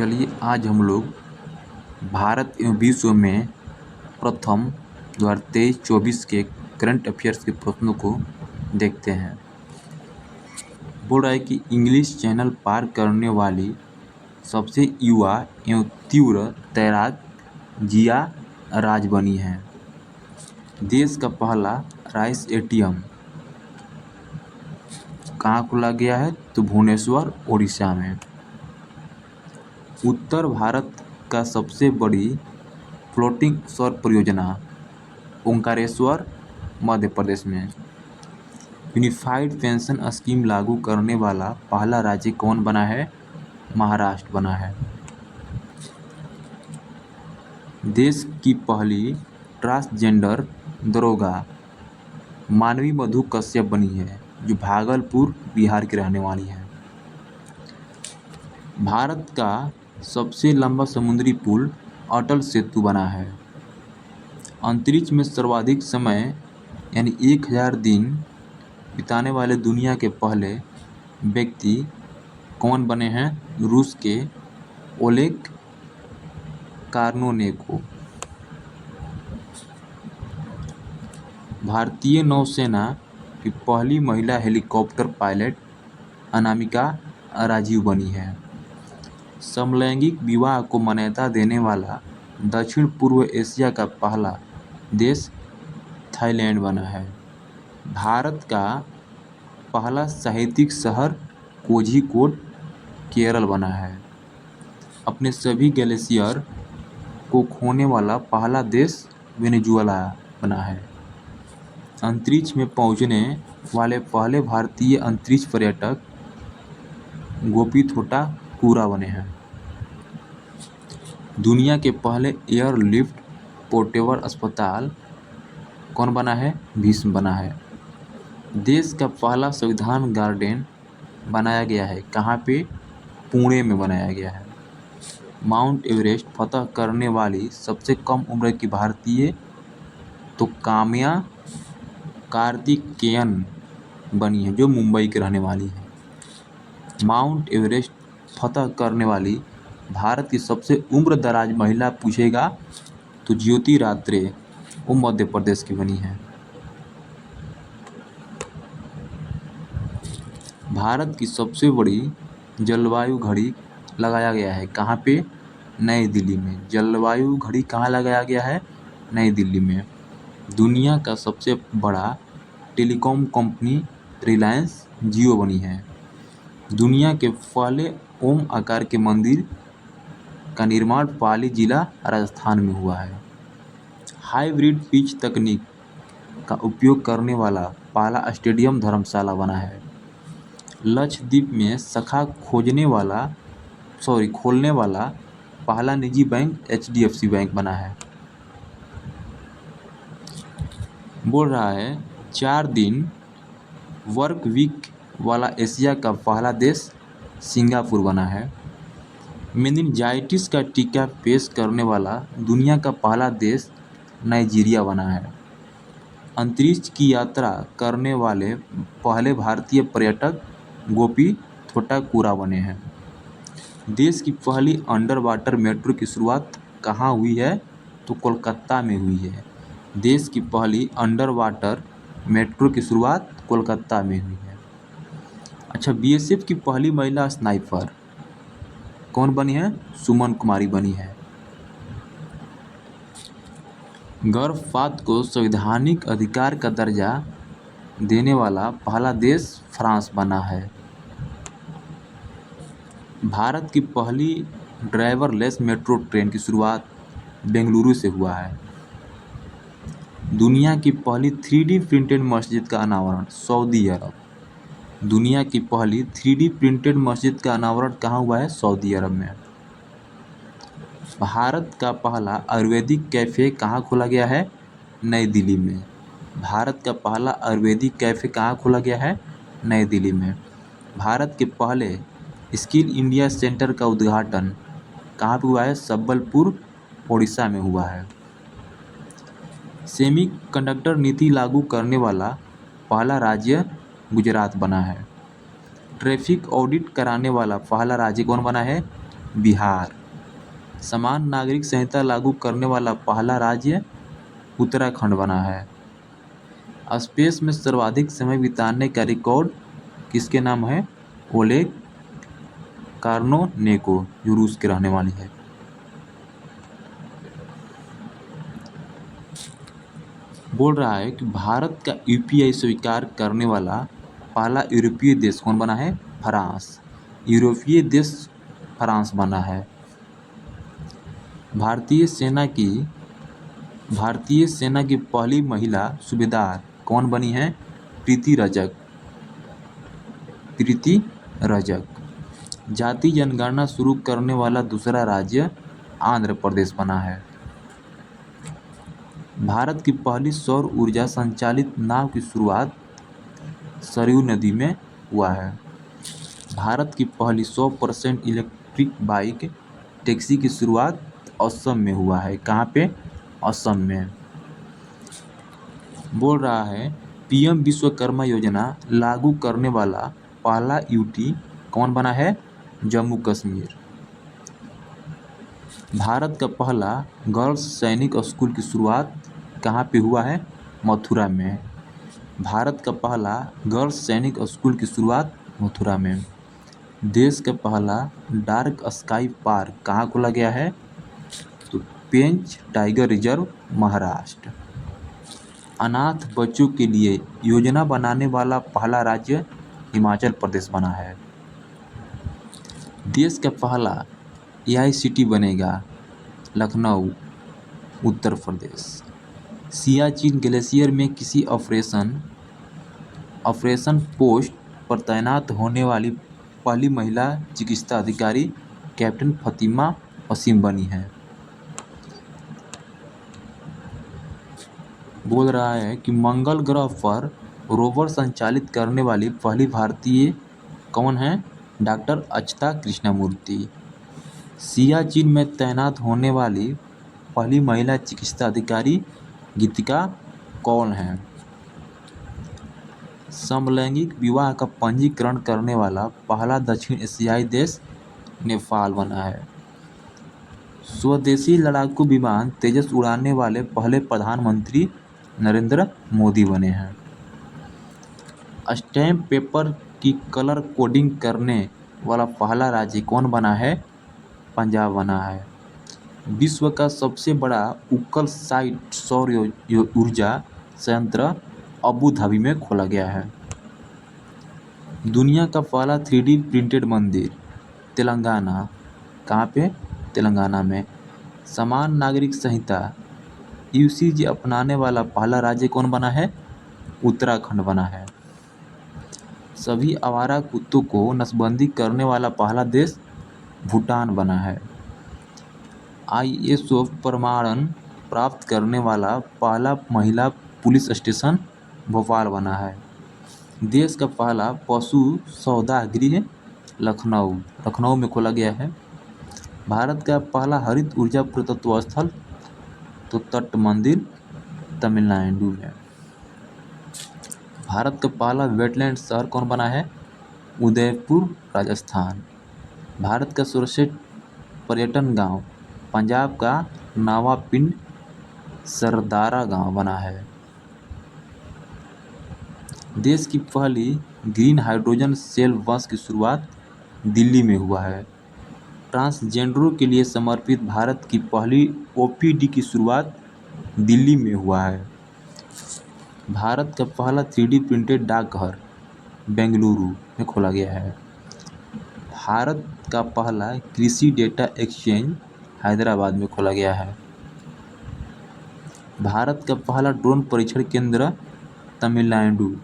चलिए आज हम लोग भारत एवं विश्व में प्रथम 2023-24 के करंट अफेयर्स के प्रश्नों को देखते हैं। बोल रहा है कि इंग्लिश चैनल पार करने वाली सबसे युवा एवं तीव्र तैराक जिया राज बनी है। देश का पहला राइस एटीएम कहाँ खोला गया है? तो भुवनेश्वर, ओडिशा में। उत्तर भारत का सबसे बड़ी फ्लोटिंग सौर परियोजना ओंकारेश्वर, मध्य प्रदेश में। यूनिफाइड पेंशन स्कीम लागू करने वाला पहला राज्य कौन बना है? महाराष्ट्र बना है। देश की पहली ट्रांसजेंडर दरोगा मानवी मधु कश्यप बनी है, जो भागलपुर, बिहार की रहने वाली है। भारत का सबसे लंबा समुद्री पुल अटल सेतु बना है। अंतरिक्ष में सर्वाधिक समय यानी 1000 दिन बिताने वाले दुनिया के पहले व्यक्ति कौन बने हैं? रूस के ओलेग कार्नोनेको। भारतीय नौसेना की पहली महिला हेलीकॉप्टर पायलट अनामिका राजीव बनी है। समलैंगिक विवाह को मान्यता देने वाला दक्षिण पूर्व एशिया का पहला देश थाईलैंड बना है। भारत का पहला साहित्यिक शहर कोझिकोड, केरल बना है। अपने सभी ग्लेशियर को खोने वाला पहला देश वेनेजुएला बना है। अंतरिक्ष में पहुंचने वाले पहले भारतीय अंतरिक्ष पर्यटक गोपीथोटा पूरा बने हैं। दुनिया के पहले एयरलिफ्ट पोर्टेबल अस्पताल कौन बना है? भीष्म बना है। देश का पहला संविधान गार्डन बनाया गया है। कहाँ पे? पुणे में बनाया गया है। माउंट एवरेस्ट फतह करने वाली सबसे कम उम्र की भारतीय तो काम्या कार्तिकेयन बनी है, जो मुंबई की रहने वाली है। माउंट एवरेस्ट फतह करने वाली भारत की सबसे उम्रदराज महिला पूछेगा तो ज्योति रात्रे, वो मध्य प्रदेश की बनी है। भारत की सबसे बड़ी जलवायु घड़ी लगाया गया है। कहाँ पे? नई दिल्ली में। जलवायु घड़ी कहाँ लगाया गया है? नई दिल्ली में। दुनिया का सबसे बड़ा टेलीकॉम कंपनी रिलायंस जियो बनी है। दुनिया के पहले ओम आकार के मंदिर का निर्माण पाली जिला, राजस्थान में हुआ है। हाइब्रिड पिच तकनीक का उपयोग करने वाला पहला स्टेडियम धर्मशाला बना है। लक्षद्वीप में शाखा खोलने वाला पहला निजी बैंक HDFC बैंक बना है। बोल रहा है 4 दिन वर्क वीक वाला एशिया का पहला देश सिंगापुर बना है। मेनिंजाइटिस का टीका पेश करने वाला दुनिया का पहला देश नाइजीरिया बना है। अंतरिक्ष की यात्रा करने वाले पहले भारतीय पर्यटक गोपीथोटा पूरा बने हैं। देश की पहली अंडर वाटर मेट्रो की शुरुआत कहाँ हुई है? तो कोलकाता में हुई है। देश की पहली अंडर वाटर मेट्रो की शुरुआत कोलकाता में हुई है। अच्छा, BSF की पहली महिला स्नाइपर कौन बनी है? सुमन कुमारी बनी है। गर्भपात को संवैधानिक अधिकार का दर्जा देने वाला पहला देश फ्रांस बना है। भारत की पहली ड्राइवरलेस मेट्रो ट्रेन की शुरुआत बेंगलुरु से हुआ है। दुनिया की पहली 3D प्रिंटेड मस्जिद का अनावरण सऊदी अरब। दुनिया की पहली 3D प्रिंटेड मस्जिद का अनावरण कहाँ हुआ है? सऊदी अरब में। भारत का पहला आयुर्वेदिक कैफ़े कहाँ खोला गया है? नई दिल्ली में। भारत का पहला आयुर्वेदिक कैफ़े कहाँ खोला गया है? नई दिल्ली में। भारत के पहले स्किल इंडिया सेंटर का उद्घाटन कहाँ पे हुआ है? संबलपुर, ओडिशा में हुआ है। सेमीकंडक्टर नीति लागू करने वाला पहला राज्य गुजरात बना है। ट्रैफिक ऑडिट कराने वाला पहला राज्य कौन बना है? बिहार। समान नागरिक संहिता लागू करने वाला पहला राज्य उत्तराखंड बना है। स्पेस में सर्वाधिक समय बिताने का रिकॉर्ड किसके नाम है? ओलेग कार्नोनेको, जो रूस के रहने वाली है। बोल रहा है कि भारत का यूपीआई स्वीकार करने वाला पहला यूरोपीय देश कौन बना है? फ्रांस। यूरोपीय देश फ्रांस बना है। भारतीय सेना की पहली महिला सूबेदार कौन बनी है? प्रीति रजक। जाति जनगणना शुरू करने वाला दूसरा राज्य आंध्र प्रदेश बना है। भारत की पहली सौर ऊर्जा संचालित नाव की शुरुआत सरयू नदी में हुआ है। भारत की पहली 100% इलेक्ट्रिक बाइक टैक्सी की शुरुआत असम में हुआ है। कहाँ पे? असम में। बोल रहा है पीएम विश्वकर्मा योजना लागू करने वाला पहला यूटी कौन बना है? जम्मू कश्मीर। भारत का पहला गर्ल्स सैनिक स्कूल की शुरुआत कहाँ पे हुआ है? मथुरा में। भारत का पहला गर्ल्स सैनिक स्कूल की शुरुआत मथुरा में। देश का पहला डार्क स्काई पार्क कहाँ खोला गया है? तो पेंच टाइगर रिजर्व, महाराष्ट्र। अनाथ बच्चों के लिए योजना बनाने वाला पहला राज्य हिमाचल प्रदेश बना है। देश का पहला एआई सिटी बनेगा लखनऊ, उत्तर प्रदेश। सियाचिन ग्लेशियर में किसी ऑपरेशन पोस्ट पर तैनात होने वाली पहली महिला चिकित्सा अधिकारी कैप्टन फतिमा वसीम बनी है। बोल रहा है कि मंगल ग्रह पर रोवर संचालित करने वाली पहली भारतीय कौन है? डॉक्टर अच्युता कृष्णमूर्ति। सियाचिन में तैनात होने वाली पहली महिला चिकित्सा अधिकारी गीतिका कौल हैं। समलैंगिक विवाह का पंजीकरण करने वाला पहला दक्षिण एशियाई देश नेपाल बना है। स्वदेशी लड़ाकू विमान तेजस उड़ाने वाले पहले प्रधानमंत्री नरेंद्र मोदी बने हैं। स्टैम्प पेपर की कलर कोडिंग करने वाला पहला राज्य कौन बना है? पंजाब बना है। विश्व का सबसे बड़ा उक्कल साइट सौर ऊर्जा संयंत्र अबू धाबी में खोला गया है। दुनिया का पहला 3D प्रिंटेड मंदिर तेलंगाना। कहाँ पे? तेलंगाना में। समान नागरिक संहिता यूसीजे अपनाने वाला पहला राज्य कौन बना है? उत्तराखंड बना है। सभी आवारा कुत्तों को नसबंदी करने वाला पहला देश भूटान बना है। ISO प्रमाणन प्राप्त करने वाला पहला महिला पुलिस स्टेशन भोपाल बना है। देश का पहला पशु सौदागृह लखनऊ में खोला गया है। भारत का पहला हरित ऊर्जा पुरातत्व स्थल तो तट मंदिर तमिलनाडु में। भारत का पहला वेटलैंड शहर कौन बना है? उदयपुर, राजस्थान। भारत का सर्वश्रेष्ठ पर्यटन गांव पंजाब का नवापिंड सरदारा गांव बना है। देश की पहली ग्रीन हाइड्रोजन सेल बस की शुरुआत दिल्ली में हुआ है। ट्रांसजेंडरों के लिए समर्पित भारत की पहली OPD की शुरुआत दिल्ली में हुआ है। भारत का पहला 3D प्रिंटेड डाकघर बेंगलुरु में खोला गया है। भारत का पहला कृषि डेटा एक्सचेंज हैदराबाद में खोला गया है। भारत का पहला ड्रोन परीक्षण केंद्र तमिलनाडु।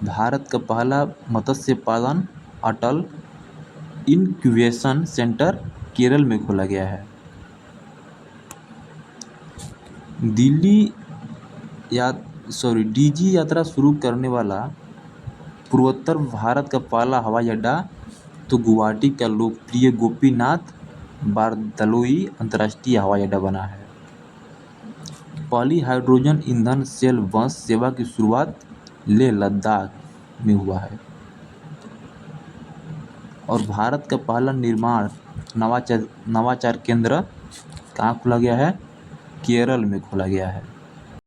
भारत का पहला मत्स्य पालन अटल इनक्यूबेशन सेंटर केरल में खोला गया है। DG यात्रा शुरू करने वाला पूर्वोत्तर भारत का पहला हवाई अड्डा तो गुवाहाटी का लोकप्रिय गोपीनाथ बारदलोई अंतर्राष्ट्रीय हवाई अड्डा बना है। पहली हाइड्रोजन ईंधन सेल बस सेवा की शुरुआत लेह लद्दाख में हुआ है। और भारत का पहला निर्माण नवाचार नवाचार केंद्र कहाँ खोला गया है? केरल में खोला गया है।